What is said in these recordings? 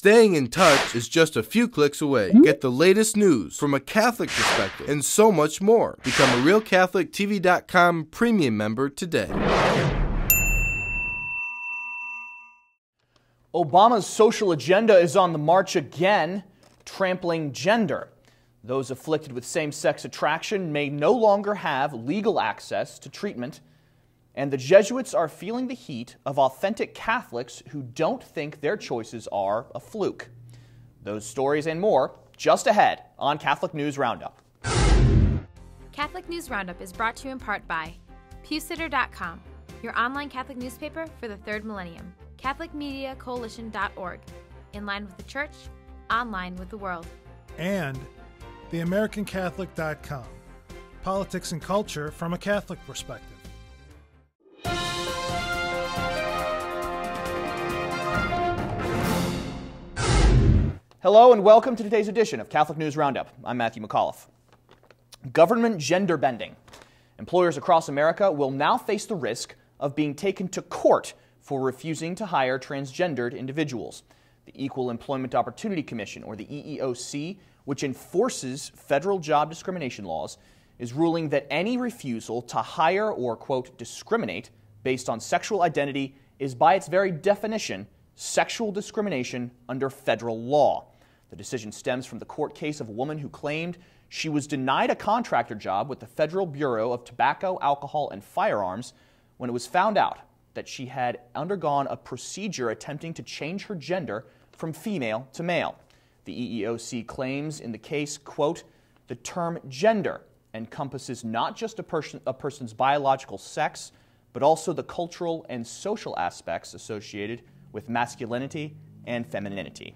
Staying in touch is just a few clicks away. Get the latest news from a Catholic perspective and so much more. Become a RealCatholicTV.com premium member today. Obama's social agenda is on the march again, trampling gender. Those afflicted with same-sex attraction may no longer have legal access to treatment, and the Jesuits are feeling the heat of authentic Catholics who don't think their choices are a fluke. Those stories and more just ahead on Catholic News Roundup. Catholic News Roundup is brought to you in part by PewSitter.com, your online Catholic newspaper for the third millennium, CatholicMediaCoalition.org, in line with the Church, online with the world. And TheAmericanCatholic.com, politics and culture from a Catholic perspective. Hello and welcome to today's edition of Catholic News Roundup. I'm Matthew McAuliffe. Government gender bending. Employers across America will now face the risk of being taken to court for refusing to hire transgendered individuals. The Equal Employment Opportunity Commission, or the EEOC, which enforces federal job discrimination laws, is ruling that any refusal to hire or, quote, discriminate based on sexual identity is by its very definition sexual discrimination under federal law. The decision stems from the court case of a woman who claimed she was denied a contractor job with the Federal Bureau of Tobacco, Alcohol, and Firearms when it was found out that she had undergone a procedure attempting to change her gender from female to male. The EEOC claims in the case, quote, the term gender encompasses not just a person's biological sex, but also the cultural and social aspects associated with masculinity and femininity.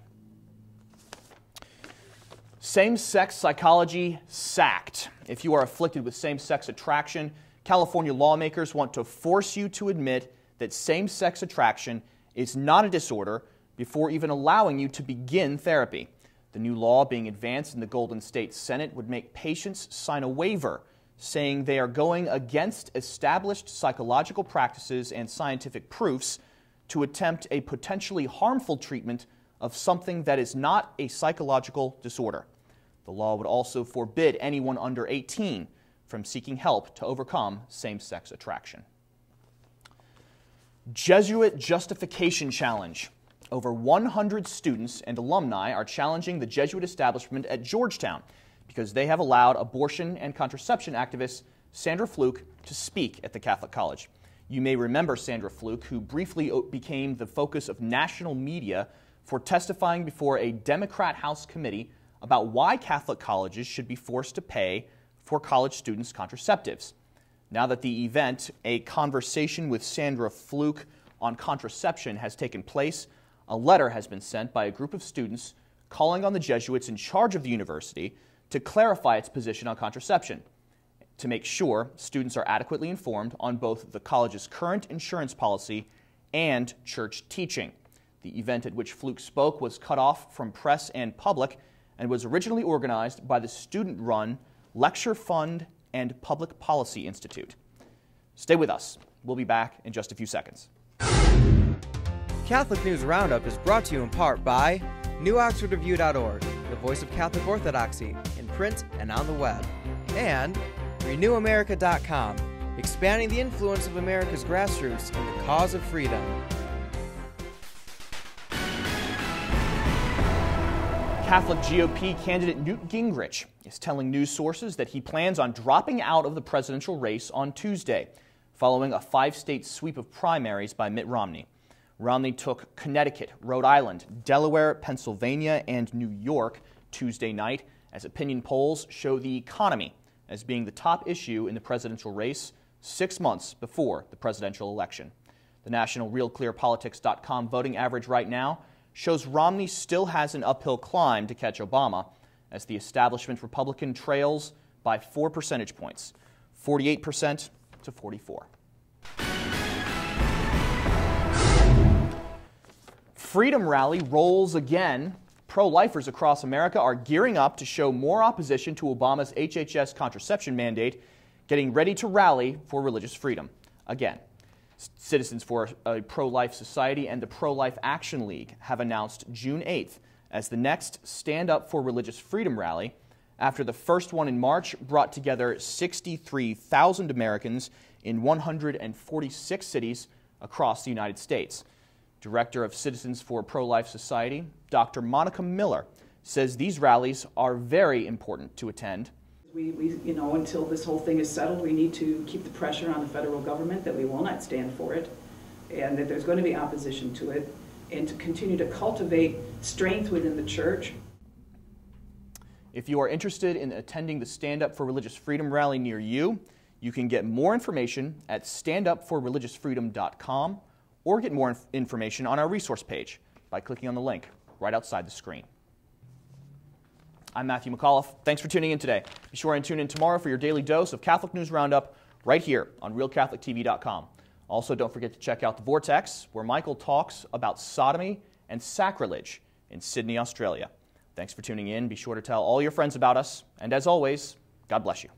Same-sex psychology sacked. If you are afflicted with same-sex attraction, California lawmakers want to force you to admit that same-sex attraction is not a disorder before even allowing you to begin therapy. The new law being advanced in the Golden State Senate would make patients sign a waiver saying they are going against established psychological practices and scientific proofs to attempt a potentially harmful treatment of something that is not a psychological disorder. The law would also forbid anyone under 18 from seeking help to overcome same-sex attraction. Jesuit Justification Challenge. Over 100 students and alumni are challenging the Jesuit establishment at Georgetown because they have allowed abortion and contraception activist Sandra Fluke to speak at the Catholic College. You may remember Sandra Fluke, who briefly became the focus of national media for testifying before a Democrat House committee about why Catholic colleges should be forced to pay for college students' contraceptives. Now that the event, A Conversation with Sandra Fluke on Contraception, has taken place, a letter has been sent by a group of students calling on the Jesuits in charge of the university to clarify its position on contraception, to make sure students are adequately informed on both the college's current insurance policy and church teaching. The event at which Fluke spoke was cut off from press and public and was originally organized by the student-run Lecture Fund and Public Policy Institute. Stay with us. We'll be back in just a few seconds. Catholic News Roundup is brought to you in part by NewOxfordReview.org, the voice of Catholic Orthodoxy, in print and on the web, and RenewAmerica.com, expanding the influence of America's grassroots in the cause of freedom. Catholic GOP candidate Newt Gingrich is telling news sources that he plans on dropping out of the presidential race on Tuesday, following a 5-state sweep of primaries by Mitt Romney. Romney took Connecticut, Rhode Island, Delaware, Pennsylvania, and New York Tuesday night as opinion polls show the economy as being the top issue in the presidential race 6 months before the presidential election. The national RealClearPolitics.com voting average right now shows Romney still has an uphill climb to catch Obama, as the establishment Republican trails by 4 percentage points, 48% to 44%. Freedom Rally rolls again. Pro-lifers across America are gearing up to show more opposition to Obama's HHS contraception mandate, getting ready to rally for religious freedom again. Citizens for a Pro-Life Society and the Pro-Life Action League have announced June 8th as the next Stand Up for Religious Freedom rally, after the first one in March brought together 63,000 Americans in 146 cities across the United States. Director of Citizens for Pro-Life Society, Dr. Monica Miller, says these rallies are very important to attend. Until this whole thing is settled, we need to keep the pressure on the federal government that we will not stand for it and that there's going to be opposition to it, and to continue to cultivate strength within the church. If you are interested in attending the Stand Up for Religious Freedom rally near you, you can get more information at standupforreligiousfreedom.com or get more information on our resource page by clicking on the link right outside the screen. I'm Matthew McAuliffe. Thanks for tuning in today. Be sure and tune in tomorrow for your daily dose of Catholic News Roundup right here on RealCatholicTV.com. Also, don't forget to check out The Vortex, where Michael talks about sodomy and sacrilege in Sydney, Australia. Thanks for tuning in. Be sure to tell all your friends about us. And as always, God bless you.